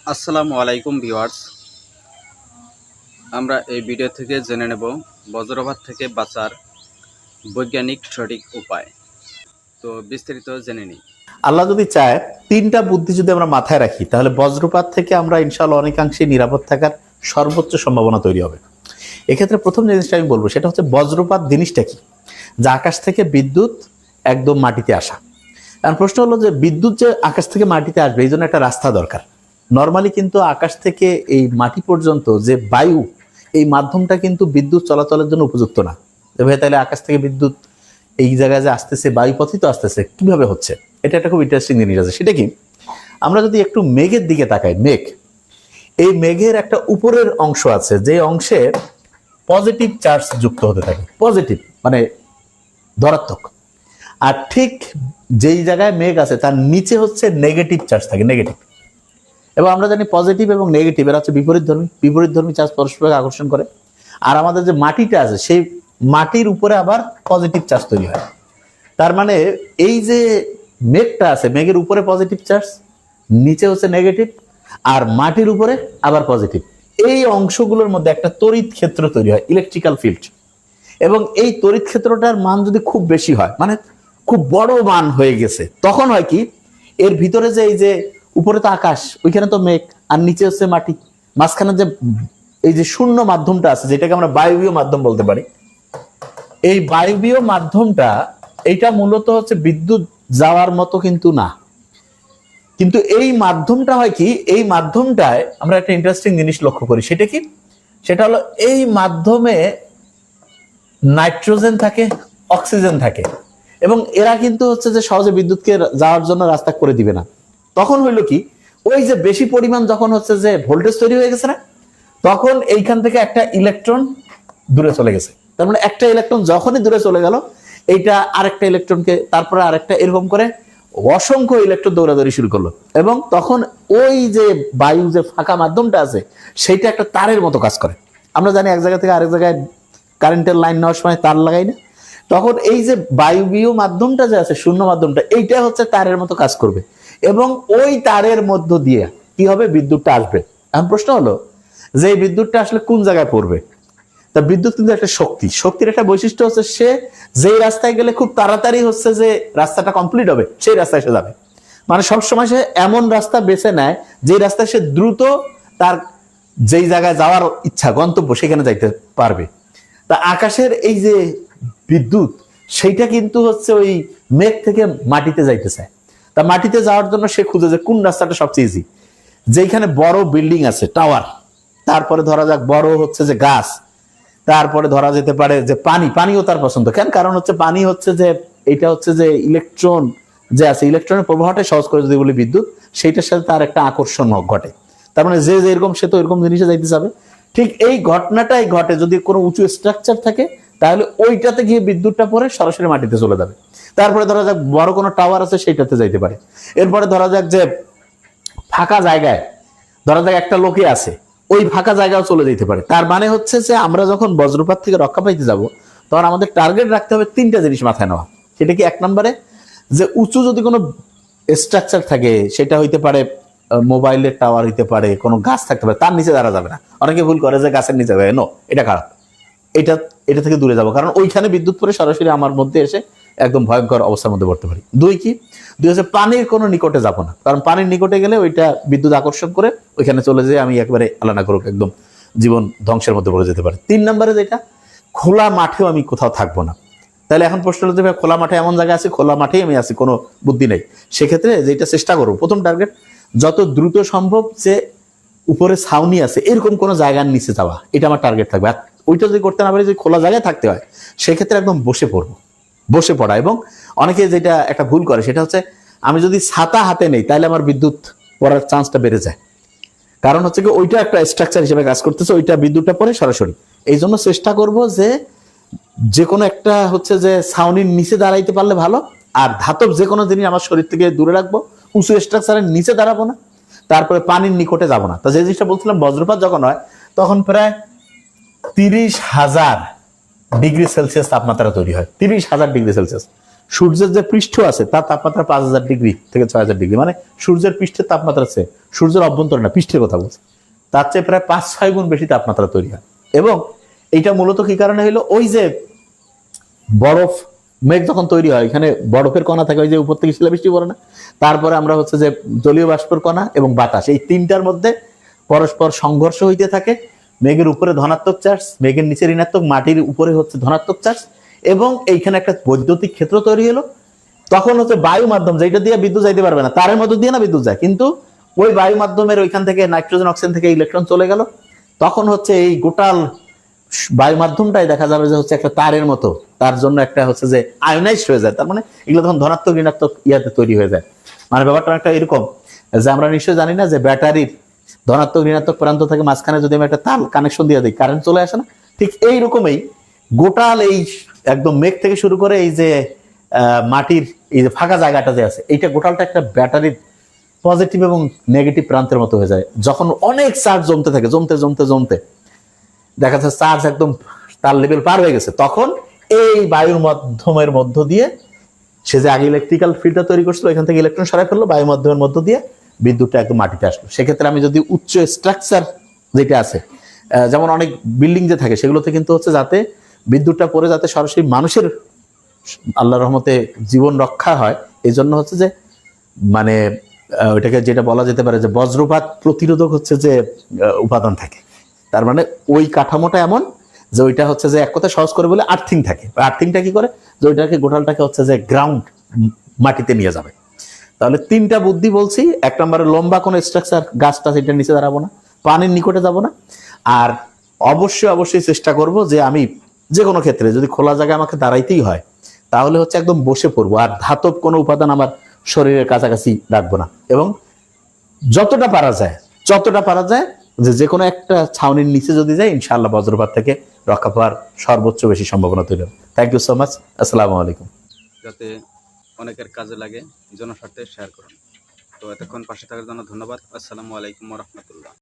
আসসালামু আলাইকুম ভিউয়ার্স। আমরা এই ভিডিও থেকে জেনে নেব বজ্রপাত থেকে বাঁচার বৈজ্ঞানিক সঠিক উপায়। তো বিস্তারিত জেনে নিই। আল্লাহ যদি চায়, তিনটা বুদ্ধি যদি আমরা মাথায় রাখি, তাহলে বজ্রপাত থেকে আমরা ইনশাআল্লাহ অনেকাংশে নিরাপদ থাকার সর্বোচ্চ সম্ভাবনা তৈরি হবে। এক্ষেত্রে প্রথম জিনিসটা আমি বলবো সেটা হচ্ছে বজ্রপাত জিনিসটা কি, যে আকাশ থেকে বিদ্যুৎ একদম মাটিতে আসা। কারণ প্রশ্ন হলো যে বিদ্যুৎ যে আকাশ থেকে মাটিতে আসবে এই জন্য একটা রাস্তা দরকার। নর্মালি কিন্তু আকাশ থেকে এই মাটি পর্যন্ত যে বায়ু, এই মাধ্যমটা কিন্তু বিদ্যুৎ চলাচলের জন্য উপযুক্ত না। যে ভাই তাহলে আকাশ থেকে বিদ্যুৎ এই জায়গায় যে আসতেছে, বায়ুপথিত আসতেছে, কিভাবে হচ্ছে? এটা একটা খুব ইন্টারেস্টিং জিনিস আছে। সেটা কি, আমরা যদি একটু মেঘের দিকে তাকাই, এই মেঘের একটা উপরের অংশ আছে, যে অংশে পজিটিভ চার্জ যুক্ত হতে থাকে, পজিটিভ মানে ধনাত্মক। আর ঠিক যেই জায়গায় মেঘ আছে তার নিচে হচ্ছে নেগেটিভ চার্জ থাকে, নেগেটিভ। এবং আমরা জানি পজিটিভ এবং নেগেটিভ এরা হচ্ছে বিপরীতধর্মী চার্জ পরস্পরকে আকর্ষণ করে। আর আমাদের যে মাটিটা আছে সেই মাটির উপরে আবার পজিটিভ চার্জ তৈরি হয়। তার মানে এই যে মেঘটা আছে, মেঘের উপরে পজিটিভ চার্জ, নিচে হচ্ছে নেগেটিভ, আর মাটির উপরে আবার পজিটিভ। এই অংশগুলোর মধ্যে একটা তড়িৎ ক্ষেত্র তৈরি হয়, ইলেকট্রিক্যাল ফিল্ড। এবং এই তড়িৎ ক্ষেত্রটার মান যদি খুব বেশি হয়, মানে খুব বড় মান হয়ে গেছে, তখন হয় কি, এর ভিতরে যে এই যে উপরে তো আকাশ, ওইখানে তো মেঘ, আর নিচে হচ্ছে মাটি, মাঝখানে যে এই যে শূন্য মাধ্যমটা আছে, যেটাকে আমরা বায়বীয় মাধ্যম বলতে পারি, এই বায়বীয় মাধ্যমটা এটা মূলত হচ্ছে বিদ্যুৎ যাওয়ার মতো কিন্তু না। কিন্তু এই মাধ্যমটা হয় কি, এই মাধ্যমটায় আমরা একটা ইন্টারেস্টিং জিনিস লক্ষ্য করি। সেটা কি, সেটা হলো এই মাধ্যমে নাইট্রোজেন থাকে, অক্সিজেন থাকে, এবং এরা কিন্তু হচ্ছে যে সহজে বিদ্যুৎকে যাওয়ার জন্য রাস্তা করে দিবে না। তখন হইলো কি, ওই যে বেশি পরিমাণ যখন হচ্ছে যে ভোল্টেজ তৈরি হয়ে গেছে না, তখন এইখান থেকে একটা ইলেকট্রন দূরে চলে গেছে। তার মানে একটা ইলেকট্রন যখনই দূরে চলে গেল, এইটা আরেকটা ইলেকট্রনকে, তারপরে আরেকটা, এরকম করে অসংখ্য ইলেকট্রন দৌড়াদৌড়ি শুরু করলো। এবং তখন ওই যে বায়ু যে ফাঁকা মাধ্যমটা আছে সেইটা একটা তারের মতো কাজ করে। আমরা জানি এক জায়গা থেকে আরেক জায়গায় কারেন্টের লাইন নেওয়ার সময় তার লাগাই না, তখন এই যে বায়বীয় মাধ্যমটা যে আছে, শূন্য মাধ্যমটা, এইটা হচ্ছে তারের মতো কাজ করবে, এবং ওই তারের মধ্য দিয়ে কি হবে, বিদ্যুৎটা আসবে। এখন প্রশ্ন হলো যে এই বিদ্যুৎটা আসলে কোন জায়গায় পড়বে? তা বিদ্যুৎ কিন্তু একটা শক্তি, শক্তির একটা বৈশিষ্ট্য হচ্ছে সে যেই রাস্তায় গেলে খুব তাড়াতাড়ি হচ্ছে যে রাস্তাটা কমপ্লিট হবে, সেই রাস্তায় সে যাবে। মানে সবসময় সে এমন রাস্তা বেছে নেয় যে রাস্তায় সে দ্রুত তার যেই জায়গায় যাওয়ার ইচ্ছা, গন্তব্য, সেখানে যাইতে পারবে। তা আকাশের এই যে বিদ্যুৎ, সেইটা কিন্তু হচ্ছে ওই মেঘ থেকে মাটিতে যাইতে চায়। তা মাটিতে যাওয়ার জন্য সে খুঁজে যে কোন রাস্তাটা সবচেয়ে ইজি, যেখানে বড় বিল্ডিং আছে, টাওয়ার, তারপরে ধরা যাক বড় হচ্ছে যে গাছ, তারপরে ধরা যেতে পারে যে পানিও তার পছন্দ। কেন? কারণ হচ্ছে পানি হচ্ছে যে এটা হচ্ছে যে ইলেকট্রন যে আছে, ইলেকট্রনের প্রবাহটা সহজ করে যদি বলি বিদ্যুৎ, সেইটার সাথে তার একটা আকর্ষণ ঘটে। তার মানে যে এরকম, সে তো এরকম জিনিসে যাইতে যাবে। ঠিক এই ঘটনাটাই ঘটে যদি কোনো উঁচু স্ট্রাকচার থাকে, তাহলে ওইটাতে গিয়ে বিদ্যুৎটা পরে সরাসরি মাটিতে চলে যাবে। তারপরে ধরা যাক বড় কোনো টাওয়ার আছে, সেইটাতে যাইতে পারে। এরপরে ধরা যাক যে ফাঁকা জায়গায়, ধরা যাক একটা লোকে আছে, ওই ফাঁকা জায়গাও চলে যেতে পারে। তার মানে হচ্ছে যে আমরা যখন বজ্রপাত থেকে রক্ষা পাইতে যাব, তখন আমাদের টার্গেট রাখতে হবে তিনটা জিনিস মাথায় নেওয়া। সেটা কি, এক নম্বরে যে উঁচু যদি কোনো স্ট্রাকচার থাকে, সেটা হইতে পারে মোবাইলের টাওয়ার, হইতে পারে কোনো গাছ থাকতে পারে, তার নিচে দাঁড়া যাবে না। অনেকে ভুল করে যে গাছের নিচে যায়, নো, এটা খারাপ। এটা এটা থেকে দূরে যাবো, কারণ ওইখানে বিদ্যুৎ পরে সরাসরি আমার মধ্যে এসে একদম ভয়ঙ্কর অবস্থার মধ্যে পড়তে পারি। দুই হচ্ছে পানির কোনো নিকটে যাবো না, কারণ পানির নিকটে গেলে ওইটা বিদ্যুৎ আকর্ষণ করে ওইখানে চলে যেয়ে আমি একবারে আলাদা করুক, একদম জীবন ধ্বংসের মধ্যে পড়ে যেতে পারে। তিন নম্বরে যেটা, খোলা মাঠেও আমি কোথাও থাকবো না। তাহলে এখন প্রশ্ন হচ্ছে, খোলা মাঠে এমন জায়গা আছে, খোলা মাঠেই আমি আছি, কোনো বুদ্ধি নেই। সেক্ষেত্রে যেটা চেষ্টা করবো, প্রথম টার্গেট যত দ্রুত সম্ভব যে উপরে ছাউনি আছে এরকম কোনো জায়গার নিচে যাওয়া, এটা আমার টার্গেট থাকবে। আর ওইটা যদি করতে না পারি, যদি খোলা জায়গায় থাকতে হয়, সেক্ষেত্রে একদম বসে পড়া। এবং অনেকে যেটা একটা ভুল করে, সেটা হচ্ছে আমি যদি ছাতা হাতে নেই, তাহলে আমার বিদ্যুৎ পড়ার চান্সটা বেড়ে যায়। কারণ হচ্ছে কি, ওইটা একটা স্ট্রাকচার হিসেবে কাজ করতেছে, ওইটা বিদ্যুৎটা পড়ে সরাসরি। এই জন্য চেষ্টা করব যে কোনো একটা হচ্ছে যে ছাউনির নিচে দাঁড়াইতে পারলে ভালো। আর ধাতব যে কোনো জিনিস আমার শরীর থেকে দূরে রাখবো, উঁচু স্ট্রাকচারের নিচে দাঁড়াবো না, তারপরে পানির নিকটে যাব না। তা যে জিনিসটা বলছিলাম, বজ্রপাত যখন হয় তখন প্রায় 30,000 ডিগ্রি সেলসিয়াস তাপমাত্রা তৈরি হয়, 30,000 ডিগ্রি সেলসিয়াস। সূর্যের যে পৃষ্ঠ আছে তার তাপমাত্রা 5000 ডিগ্রি থেকে 6000 ডিগ্রি, মানে সূর্যের পৃষ্ঠের তাপমাত্রা আছে, সূর্যের অভ্যন্তরে না, পৃষ্ঠের কথা বলছি, তার চেয়ে প্রায় 5-6 গুণ বেশি তাপমাত্রা তৈরি হয়। এবং এটা মূলত কি কারণে হলো, ওই যে বরফ মেঘ যখন তৈরি হয়, এখানে বরফের কণা থাকে, ওই যে উপর থেকে শিলাবৃষ্টি পড়ে না, তারপরে আমরা হচ্ছে যে জলীয় বাষ্পের কণা এবং বাতাস, এই তিনটার মধ্যে পরস্পর সংঘর্ষ হইতে থাকে। মেঘের উপরে ধনাত্মক চার্জ, মেঘের নিচে ঋণাত্মক, মাটির উপরে হচ্ছে ধনাত্মক চার্জ, এবং এইখানে একটা বৈদ্যুতিক ক্ষেত্র তৈরি হলো। তখন হচ্ছে বায়ু মাধ্যম, যেটা দিয়ে বিদ্যুৎ যাইতে পারবে না, তারের মধ্যে দিয়ে না বিদ্যুৎ যায়, কিন্তু ওই বায়ু মাধ্যমের ওইখান থেকে নাইট্রোজেন অক্সিজেন থেকে ইলেকট্রন চলে গেল। তখন হচ্ছে এই গোটাল বায়ু মাধ্যমটাই দেখা যাবে যে হচ্ছে একটা তারের মতো, তার জন্য একটা হচ্ছে যে আয়োনাইজড হয়ে যায়। তার মানে এগুলো তখন ধনাত্মক ঋণাত্মক ইয়াতে তৈরি হয়ে যায়। মানে ব্যাপারটা একটা এরকম যে আমরা নিশ্চয়ই জানি না যে ব্যাটারির ধনাত্মক ঋণাত্মক প্রান্ত থেকে মাঝখানে যদি আমি একটা তার কানেকশন দিয়ে দিই, কারেন্ট চলে আসে না? ঠিক এইরকমই গোটাল এই একদম মেঘ থেকে শুরু করে এই যে মাটির এই যে ফাঁকা জায়গাটা যে আছে, এইটা গোটালটা একটা ব্যাটারির পজিটিভ এবং নেগেটিভ প্রান্তের মতো হয়ে যায়। যখন অনেক চার্জ জমতে থাকে, জমতে জমতে জমতে দেখা যাচ্ছে চার্জ একদম তার লেভেল পার হয়ে গেছে, তখন এই বায়ুর মাধ্যমের মধ্য দিয়ে সে যে আগে ইলেকট্রিক্যাল ফিল্ডটা তৈরি করছিল, এখান থেকে ইলেকট্রন সরাই ফেললো, বায়ু মাধ্যমের মধ্য দিয়ে বিদ্যুৎটা একদম মাটিতে আসলো। সেক্ষেত্রে আমি যদি উচ্চ স্ট্রাকচার যেটা আছে, যেমন অনেক বিল্ডিং যে থাকে, সেগুলোতে কিন্তু হচ্ছে যাতে বিদ্যুৎটা পড়ে যাতে সরাসরি মানুষের আল্লাহর রহমতে জীবন রক্ষা হয়, এই জন্য হচ্ছে যে মানে ওইটাকে যেটা বলা যেতে পারে যে বজ্রপাত প্রতিরোধক হচ্ছে যে উপাদান থাকে। তার মানে ওই কাঠামোটা এমন যে ওইটা হচ্ছে যে এক কথা সহজ করে বলে আর্থিং থাকে। আর্থিংটা কি করে, যে ওইটাকে গোটালটাকে হচ্ছে যে গ্রাউন্ড মাটিতে নিয়ে যাবে। তাহলে তিনটা বুদ্ধি বলছি। এক নম্বরে লম্বা কোনো স্ট্রাকচার, গাছটা সেটা নিচে দাঁড়াবো না, পানির নিকটে যাব না, আর অবশ্যই চেষ্টা করব যে আমি যে কোনো ক্ষেত্রে যদি খোলা জায়গায় আমাকে দাঁড়াইতেই হয়, তাহলে হচ্ছে একদম বসে পড়বো, আর ধাতব কোনো উপাদান আমার শরীরের কাছাকাছি রাখবো না। এবং যতটা পারা যায় যে কোনো একটা ছাউনির নিচে যদি যায়, ইনশাআল্লাহ বজ্রপাত থেকে রক্ষা পাওয়ার সর্বোচ্চ বেশি সম্ভাবনা তৈরি হবে। Thank you so much. আসসালামু আলাইকুম। যাতে অনেকের কাজে লাগে, জনস্বার্থে শেয়ার করুন। তো এতক্ষণ পাশে থাকার জন্য ধন্যবাদ। আসসালামু আলাইকুম ওয়া রাহমাতুল্লাহ।